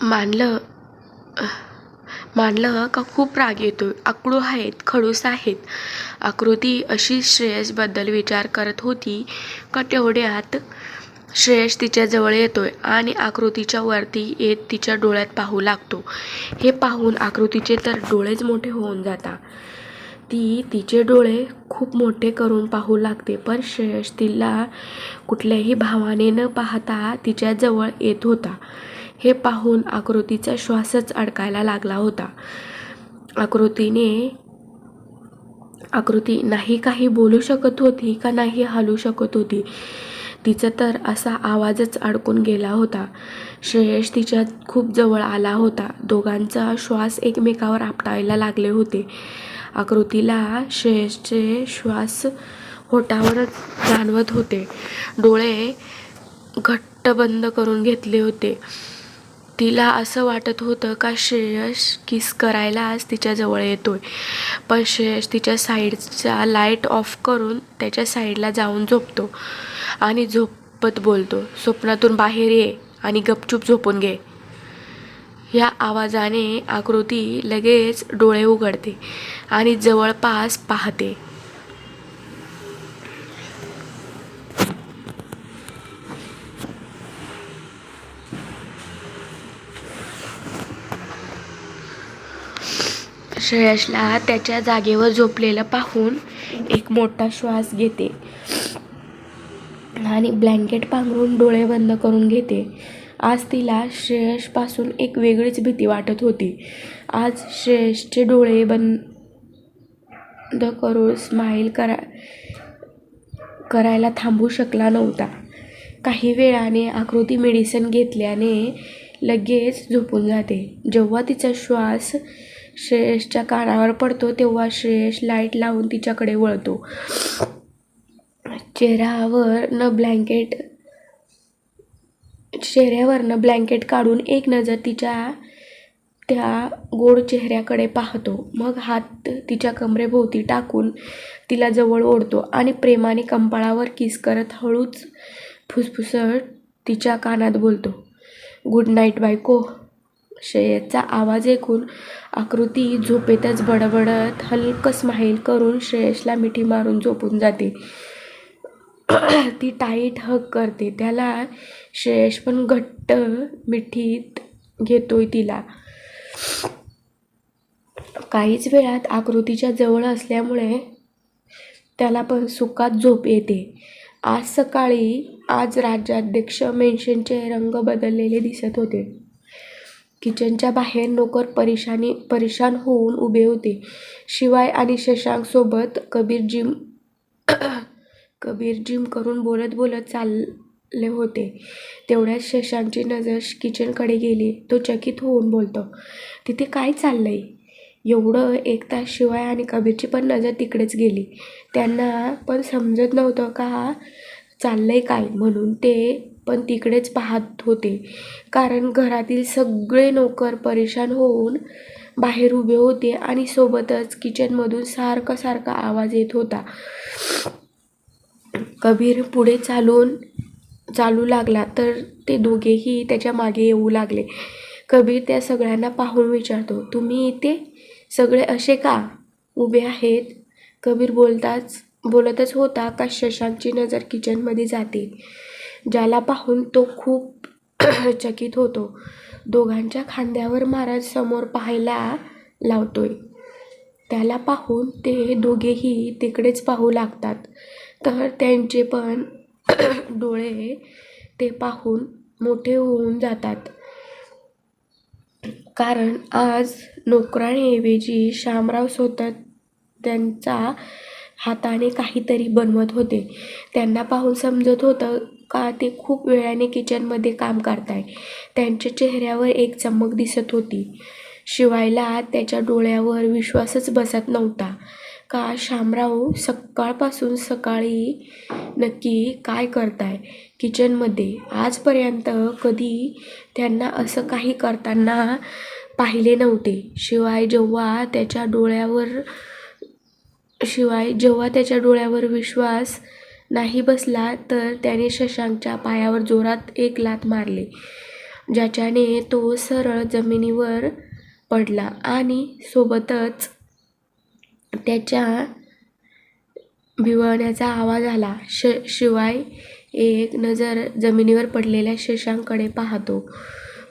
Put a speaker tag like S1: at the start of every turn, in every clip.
S1: मानलं मानलं का खूप राग येतोय. आकडू आहेत, खडूस आहेत. आकृती अशी श्रेयसबद्दल विचार करत होती का तेवढ्यात श्रेयस तिच्या जवळ येतोय आणि आकृतीच्या वरती येत तिच्या डोळ्यात पाहू लागतो. हे पाहून आकृतीचे तर डोळेच मोठे होऊन जातात. ती तिचे डोळे खूप मोठे करून पाहू लागते, पण श्रेयस तिला कुठल्याही भावाने न पाहता तिच्या जवळ येत होता. हे पाहून आकृतीचा श्वासच अडकायला लागला होता. आकृती नाही काही बोलू शकत होती का नाही हलू शकत होती. तिचा तर असा आवाजच अडकून गेला होता. श्रेयस तिच्या खूप जवळ आला होता. दोघांचा श्वास एकमेकावर आपटायला लागले होते. आकृतीला श्रेयसचे श्वास होठावरच जाणवत होते. डोळे घट्ट बंद करून घेतले होते. तिला असं वाटत होतं का श्रेयस किस करायलाच तिच्या जवळ येतोय, पण श्रेयस तिच्या साईडचा लाईट ऑफ करून त्याच्या साईडला जाऊन झोपतो आणि झोपत बोलतो, स्वप्नातून बाहेर ये आणि गपचूप झोपून घे. या आवाजाने आकृती लगेच डोळे उघडते आणि जवळपास पाहते. श्रेयसला त्याच्या जागेवर झोपलेलं पाहून एक मोठा श्वास घेते आणि ब्लँकेट पांघरून डोळे बंद करून घेते. आज तिला श्रेयसपासून एक वेगळीच भीती वाटत होती. आज श्रेयसचे डोळे बंद करून स्माईल करायला थांबू शकला नव्हता. काही वेळाने आकृती मेडिसिन घेतल्याने लगेच झोपून जाते. जेव्हा तिचा श्वास श्रेयसच्या कानावर पडतो तेव्हा श्रेयस लाईट लावून तिच्याकडे वळतो. चेहऱ्यावरनं ब्लँकेट काढून एक नजर तिच्या त्या गोड चेहऱ्याकडे पाहतो. मग हात तिच्या कमरेभोवती टाकून तिला जवळ ओढतो आणि प्रेमाने कपाळावर किस करत हळूच फुसफुसत तिच्या कानात बोलतो, गुड नाईट बायको. श्रेयसचा आवाज ऐकून आकृती झोपेतच बडबडत हलकं स्माईल करून श्रेयसला मिठी मारून झोपून जाते. ती टाईट हग करते त्याला. श्रेयस पण घट्ट मिठीत घेतोय तिला. काहीच वेळात आकृतीच्या जवळ असल्यामुळे त्याला पण सुखात झोप येते. आज राज्याध्यक्ष मेन्शनचे रंग बदललेले दिसत होते. किचनच्या बाहेर नोकर परेशान होऊन उभे होते. शिवाय आणि शशांक सोबत कबीर जिम करून बोलत बोलत चालले होते. तेवढ्यात शशांकची नजर किचनकडे गेली. तो चकित होऊन बोलतो, तिथे काय चाललंय? एवढं एक तास शिवाय आणि कबीरची पण नजर तिकडेच गेली. त्यांना पण समजत नव्हतं का चाललंय काय, म्हणून ते पण तिकडेच पाहत होते. कारण घरातील सगळे नोकर परेशान होऊन बाहेर उभे होते आणि सोबतच किचनमधून सारखा आवाज येत होता. कबीर पुढे चालू लागला तर ते दोघेही त्याच्या मागे येऊ लागले. कबीर त्या सगळ्यांना पाहून विचारतो, तुम्ही इथे सगळे असे का उभे आहेत? कबीर बोलतच होता का शशांकची नजर किचनमध्ये जाते, ज्याला पाहून तो खूप चकित होतो. दोघांच्या खांद्यावर महाराज समोर पाहायला लावतोय. त्याला पाहून ते दोघेही तिकडेच पाहू लागतात. तर त्यांचे पण डोळे ते पाहून मोठे होऊन जातात. कारण आज नोकरांऐवजी शामराव स्वतः त्यांच्या हाताने काहीतरी बनवत होते. त्यांना पाहून समजत होतं का ते खूप वेळाने किचनमध्ये काम करताय. त्यांच्या चेहऱ्यावर एक चमक दिसत होती. शिवायला त्याच्या डोळ्यावर विश्वासच बसत नव्हता का शामराव सकाळपासून सकाळी नक्की काय करताय किचनमध्ये. आजपर्यंत कधी त्यांना असं काही करताना पाहिले नव्हते. शिवाय जेव्हा त्याच्या डोळ्यावर विश्वास नाही बसला तर त्याने शशांकच्या पायावर जोरात एक लाथ मारली. ज्याच्याने तो सरळ जमिनीवर पडला आणि सोबतच त्याच्या भिवण्याचा आवाज आला. शिवाय एक नजर जमिनीवर पडलेल्या शशांककडे पाहतो.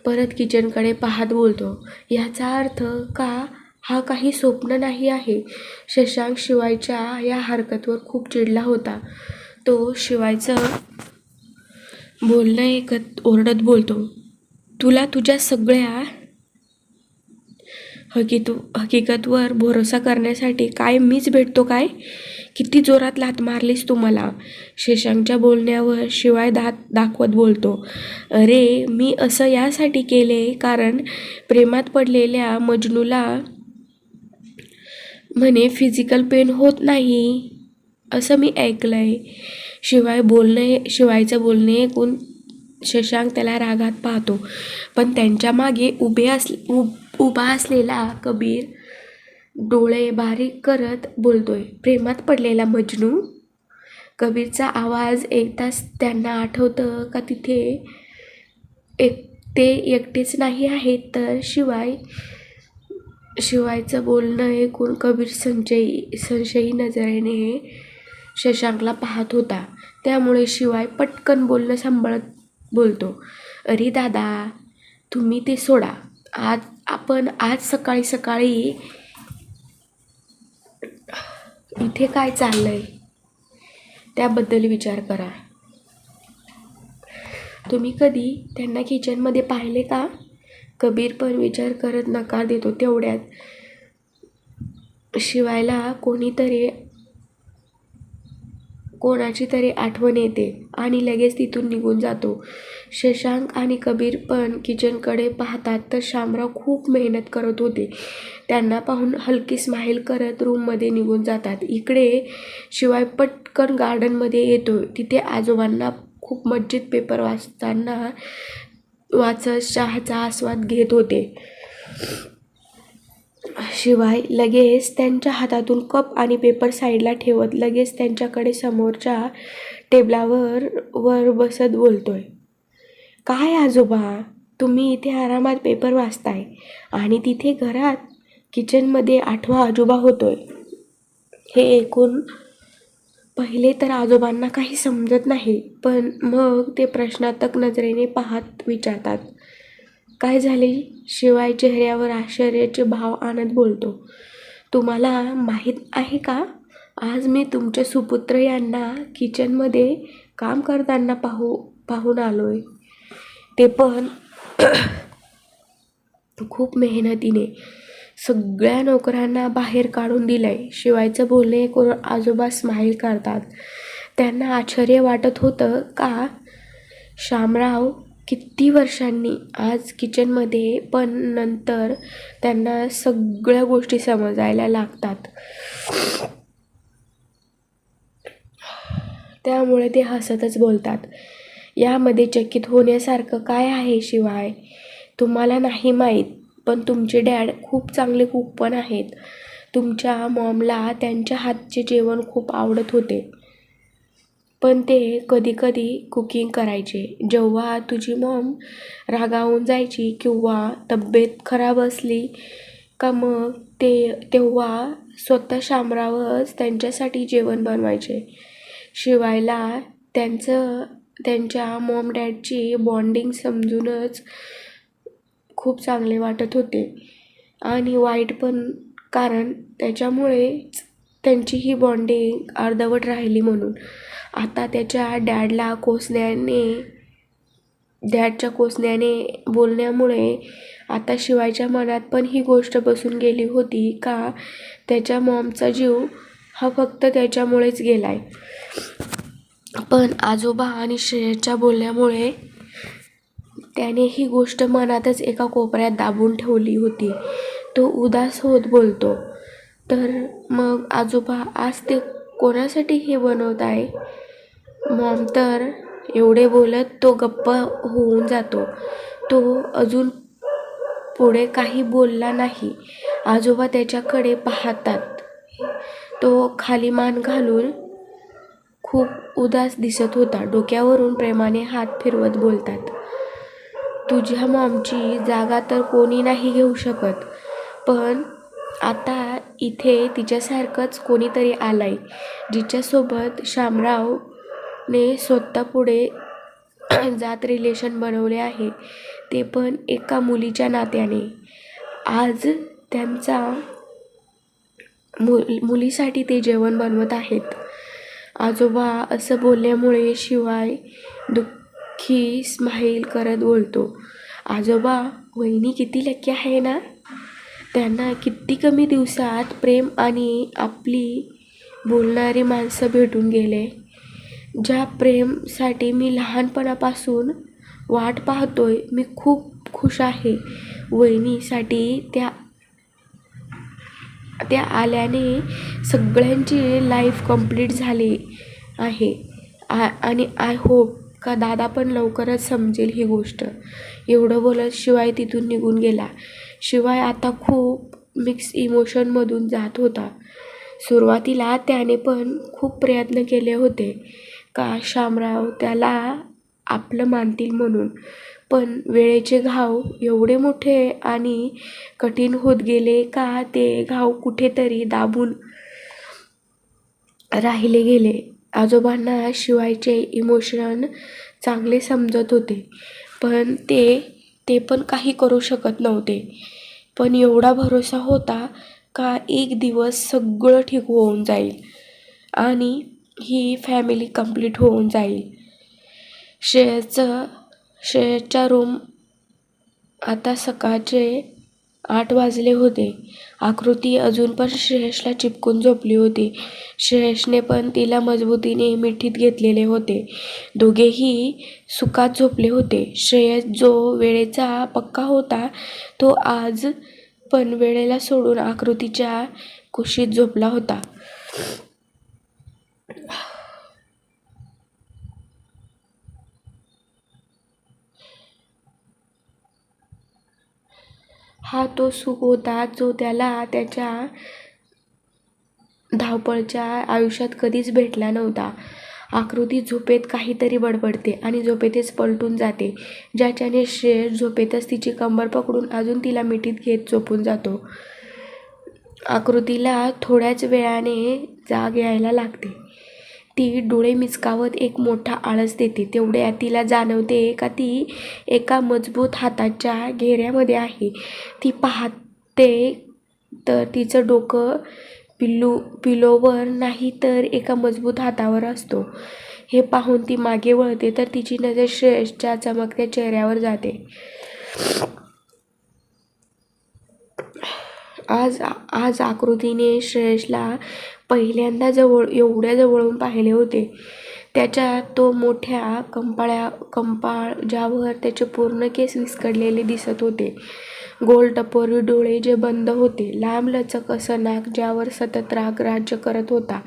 S1: परत किचनकडे पाहत बोलतो, याचा अर्थ का हा काही स्वप्न नाही आहे? शशांक शिवायच्या या हरकतीवर खूप चिडला होता. तो शिवायचं बोलणं ऐकत ओरडत बोलतो, तुला तुझ्या सगळ्या हकीकतवर भरोसा करण्यासाठी काय मीच भेटतो काय? किती जोरात लाथ मारलीस तू मला? शशांकच्या बोलण्यावर शिवाय दात दाखवत बोलतो, अरे मी असं यासाठी केले कारण प्रेमात पडलेल्या मजनूला म्हणे फिजिकल पेन होत नाही असं मी ऐकलंय. शिवायचं बोलणे ऐकून शशांक त्याला रागात पाहतो, पण त्यांच्या मागे उभा असलेला कबीर डोळे बारीक करत बोलतोय, प्रेमात पडलेला मजनू? कबीरचा आवाज ऐकताच त्यांना आठवतं का तिथे ते एकटेच नाही आहेत तर शिवायचं बोलणं ऐकून कबीर संशयी नजरेने शशांकला पाहत होता. त्यामुळे शिवाय पटकन बोलणं सांभाळत बोलतो, अरे दादा तुम्ही ते सोडा. आपण आज सकाळी सकाळी इथे काय चाललंय त्याबद्दल विचार करा. तुम्ही कधी त्यांना किचनमध्ये पाहिले का? कबीर पण विचार करत नकार देतो. तेवढ्यात शिवायला कोणाची तरी आठवण येते आणि लगेच तिथून निघून जातो. शशांक आणि कबीर पण किचनकडे पाहतात तर शामराव खूप मेहनत करत होते. त्यांना पाहून हलकी स्माईल करत रूममध्ये निघून जातात. इकडे शिवाय पटकन गार्डनमध्ये येतो. तिथे आजोबांना खूप मज्जेत पेपर वाचत चहाचा आस्वाद घेत होते. शिवाय लगेच त्यांच्या हातातून कप आणि पेपर साईडला ठेवत लगेच त्यांच्याकडे समोरच्या टेबलावर बसत बोलतोय, काय आजोबा तुम्ही इथे आरामात पेपर वाचताय आणि तिथे घरात किचनमध्ये आठवा आजोबा होतोय. हे ऐकून पहिले तर आजोबांना काही समजत नाही, पण मग ते प्रश्नार्थक नजरेने पाहत विचारतात, काय झाले? शिवाय चेहऱ्यावर आश्चर्याचे भाव आणत बोलतो, तुम्हाला माहीत आहे का, आज मी तुमचे सुपुत्र यांना किचनमध्ये काम करताना पाहून आलोय. ते पण खूप मेहनतीने. सगळ्या नोकरांना बाहेर काढून दिलंय. शिवायचं बोलणे ऐकून आजोबा स्माईल करतात. त्यांना आश्चर्य वाटत होतं का शामराव किती वर्षांनी आज किचनमध्ये, पण नंतर त्यांना सगळ्या गोष्टी समजायला लागतात. त्यामुळे ते हसतच बोलतात, यामध्ये चकित होण्यासारखं काय आहे शिवाय? तुम्हाला नाही माहीत, पण तुमचे डॅड खूप चांगले कुक पण आहेत. तुमच्या मॉमला त्यांच्या हातचे जेवण खूप आवडत होते. पण ते कधी कधी कुकिंग करायचे जेव्हा तुझी मॉम रागावून जायची किंवा तब्येत खराब असली का मग तेव्हा स्वतः शामरावच त्यांच्यासाठी जेवण बनवायचे. शिवायला त्यांच्या मॉम डॅडची बॉन्डिंग समजूनच खूप चांगले वाटत होते आणि वाईट पण, कारण त्याच्यामुळेच त्यांची ही बॉन्डिंग अर्धवट राहिली म्हणून. आता त्याच्या डॅडच्या कोसण्याने बोलण्यामुळे आता शिवायच्या मनात पण ही गोष्ट बसून गेली होती का त्याच्या मॉमचा जीव हा फक्त त्याच्यामुळेच गेलाय. पण आजोबा आणि श्रेयसच्या बोलण्यामुळे त्याने ही गोष्ट मनातच एका कोपऱ्यात दाबून ठेवली होती. तो उदास होत बोलतो, तर मग आजोबा आज ते कोणासाठी हे बनवताय? मॉम तर, एवढे बोलत तो गप्प होऊन जातो. तो अजून पुढे काही बोलला नाही. आजोबा त्याच्याकडे पाहतात. तो खाली मान घालून खूप उदास दिसत होता. डोक्यावरून प्रेमाने हात फिरवत बोलतात, तुझ्या मॉमची जागा तर कोणी नाही घेऊ शकत, पण आता इथे तिच्यासारखंच कोणीतरी आलंय जिच्यासोबत शामरावने स्वतः पुढे जात रिलेशन बनवले आहे, ते पण एका मुलीच्या नात्याने. आज त्यांचा मुलीसाठी ते जेवण बनवत आहेत. आजोबा असं बोलल्यामुळे शिवाय दुःखी स्माईल करत बोलतो, आजोबा, वहिनी किती लकी आहे ना. त्यांना किती कमी दिवसात प्रेम आणि आपली बोलणारी माणसं भेटून गेले. ज्या प्रेमसाठी मी लहानपणापासून वाट पाहतोय. मी खूप खुश आहे. वहिनीसाठी त्या आल्याने सगळ्यांची लाईफ कंप्लीट झाली आहे. आणि आय होप का दादा पण लवकरच समजेल ही गोष्ट. एवढं बोलत शिवाय तिथून निघून गेला. शिवाय आता खूप मिक्स इमोशनमधून जात होता. सुरुवातीला त्याने पण खूप प्रयत्न केले होते का शामराव त्याला आपलं मानतील म्हणून, पण वेळेचे घाव एवढे मोठे आणि कठीण होत गेले का ते घाव कुठेतरी दाबून राहिले गेले. आजोबांना शिवायचे इमोशन चांगले समजत होते, पण ते पण काही करू शकत नव्हते. पण एवढा भरोसा होता का एक दिवस सगळं ठीक होऊन जाईल आणि ही फॅमिली कंप्लीट होऊन जाईल. श्रेयसच्या रूम आता सकाळचे 8 वाजले होते. आकृती अजून पण श्रेयसला चिपकून झोपली होती. श्रेयसने पण तिला मजबुतीने मिठीत घेतलेले होते. दोघेही सुखात झोपले होते. श्रेयस जो वेळेचा पक्का होता तो आज पण वेळेला सोडून आकृतीच्या कुशीत झोपला होता. हा तो सुख होता जो त्याला त्याच्या धावपळच्या आयुष्यात कधीच भेटला नव्हता. आकृती झोपेत काहीतरी बडबडते आणि झोपेतच पलटून जाते, ज्याच्याने श्रेयस झोपेतच तिची कंबर पकडून अजून तिला मिठीत घेत झोपून जातो. आकृतीला थोड्याच वेळाने जाग यायला लागते. ती डोळे मिचकावत एक मोठा आळस देते. तेवढ्यात तिला जाणवते का ती एका मजबूत हाताच्या घेऱ्यामध्ये आहे. ती पाहते तर तिचं डोकं पिलोवर नाही तर एका मजबूत हातावर असतो. हे पाहून ती मागे वळते तर तिची नजर श्रेयसच्या चमकत्या चेहऱ्यावर जाते. आज आकृतीने श्रेयसला पहिल्यांदा एवढ्या जवळून पाहिले होते. त्याच्या तो मोठ्या कंपाळ ज्यावर त्याचे पूर्ण केस विस्कटलेले दिसत होते, गोल टपोरी डोळे जे बंद होते, लांबलचक असं नाक ज्यावर सतत राग राज्य करत होता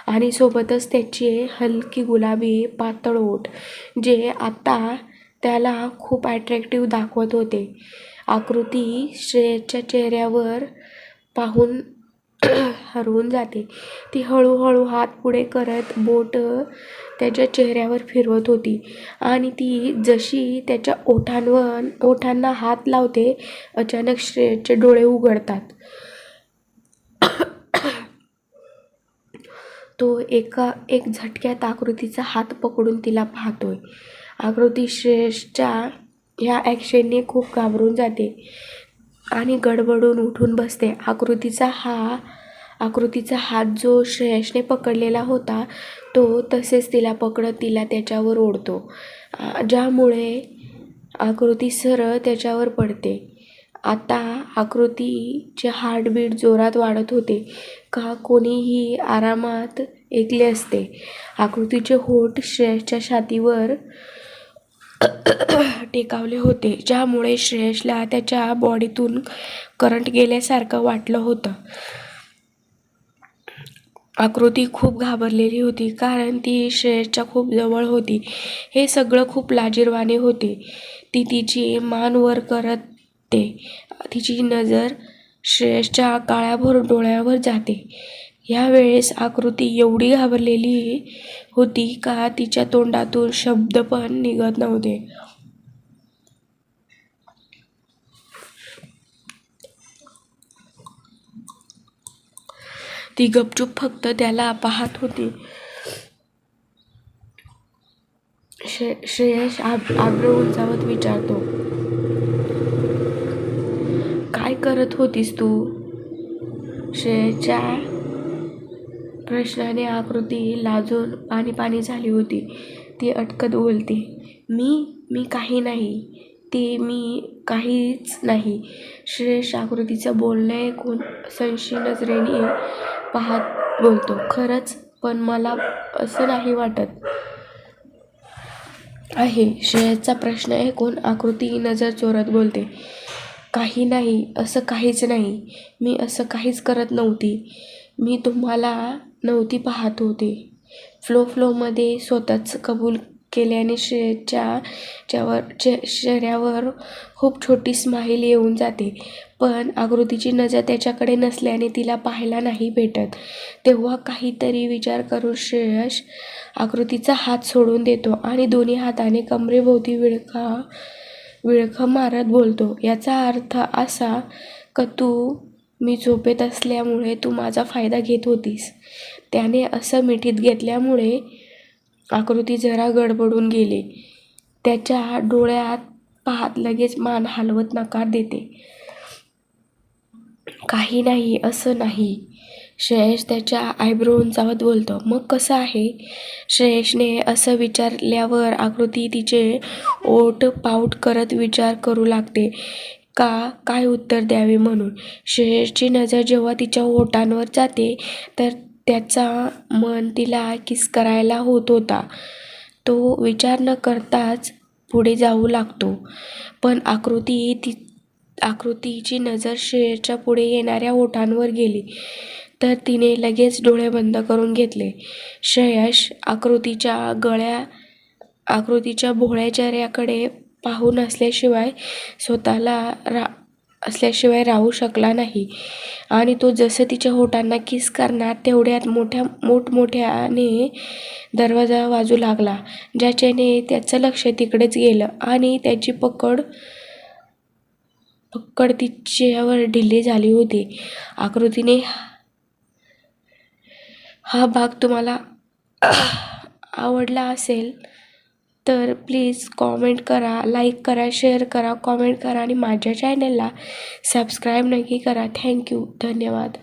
S1: आणि सोबतच त्याचे हलकी गुलाबी पातळ ओठ जे आता त्याला खूप अट्रॅक्टिव्ह दाखवत होते. आकृती श्रेयसच्या चेहऱ्यावर पाहून हरवून जाते. ती हळूहळू हात पुढे करत बोट त्याच्या चेहऱ्यावर फिरवत होती आणि ती जशी त्याच्या ओठांना हात लावते, अचानक श्रेयसचे डोळे उघडतात. तो एक झटक्यात आकृतीचा हात पकडून तिला पाहतोय. आकृती श्रेयसच्या ह्या ॲक्शनने खूप घाबरून जाते आणि गडबडून उठून बसते. आकृतीचा हात जो श्रेयसने पकडलेला होता तो तसेच तिला पकडत तिला त्याच्यावर ओढतो, ज्यामुळे आकृती सरळ त्याच्यावर पडते. आता आकृतीचे हार्टबीट जोरात वाढत होते का कोणीही आरामात ऐकले असते. आकृतीचे होठ श्रेयसच्या छातीवर टेकावले होते, ज्यामुळे श्रेयसला त्याच्या बॉडीतून करंट गेल्यासारखं वाटलं होतं. आकृती खूप घाबरलेली होती कारण ती श्रेयसच्या खूप जवळ होती. हे सगळं खूप लाजिरवाणे होते. ती तिची मान वर करते. तिची नजर श्रेयसच्या काळ्याभोर डोळ्यावर जाते. ह्या वेळेस आकृती एवढी घाबरलेली होती का तिच्या तोंडातून शब्द पण निघत नव्हते. ती गपचूप फक्त त्याला पाहत होती. श्रेयश आब्रो उंचावत विचारतो, काय करत होतीस तू? श्रेयसच्या प्रश्नाने आकृती लाजून पाणी झाली होती. ती अटकत बोलते, मी काही नाही. मी काहीच नाही. श्रेयस आकृतीचं बोलणं ऐकून संशयी नजरेने पाहत बोलतो, खरंच? पण मला असं नाही वाटत आहे. श्रेयसचा प्रश्न ऐकून आकृती नजर चोरत बोलते, काही नाही, असं काहीच नाही. मी असं काहीच करत नव्हती. मी तुम्हाला नव्हती पाहत होते. फ्लोमध्ये स्वतःच कबूल केल्याने श्रेयसच्या चेहऱ्यावर खूप छोटी स्माईल येऊन जाते. पण आकृतीची नजर त्याच्याकडे नसल्याने तिला पाहायला नाही भेटत. तेव्हा काहीतरी विचार करून श्रेयस आकृतीचा हात सोडून देतो आणि दोन्ही हाताने कमरेभोवती विळखा मारत बोलतो, याचा अर्थ असा का मी झोपेत असल्यामुळे तू माझा फायदा घेत होतीस? त्याने असं मिठीत घेतल्यामुळे आकृती जरा गडबडून गेली. त्याच्या डोळ्यात पाहत लगेच मान हलवत नकार देते. काही नाही, असं नाही. श्रेयस त्याच्या आयब्रो उंचावत बोलतो, मग कसं आहे? श्रेयसने असं विचारल्यावर आकृती तिचे ओठ पाऊट करत विचार करू लागते काय उत्तर द्यावे म्हणून. श्रेयसची नजर जेव्हा तिच्या ओठांवर जाते तर त्याचा मन तिला किस करायला होत होता. तो विचार न करताच पुढे जाऊ लागतो. पण आकृतीची नजर श्रेयसच्या पुढे येणाऱ्या ओठांवर गेली तर तिने लगेच डोळे बंद करून घेतले. श्रेयस आकृतीच्या भोळ्या चेहऱ्याकडे पाहून असल्याशिवाय राहू शकला नाही आणि तो जसं तिच्या होठांना किस करणार तेवढ्यात मोठमोठ्याने दरवाजा वाजू लागला, ज्याच्याने त्याचं लक्ष तिकडेच गेलं आणि त्याची पकड तिच्यावर ढिली झाली होती. आकृतीने हा भाग तुम्हाला आवडला असेल तर प्लीज कॉमेंट करा, लाईक करा, शेअर करा, कॉमेंट करा आणि माझ्या चॅनलला सबस्क्राईब नक्की करा. थँक्यू. धन्यवाद.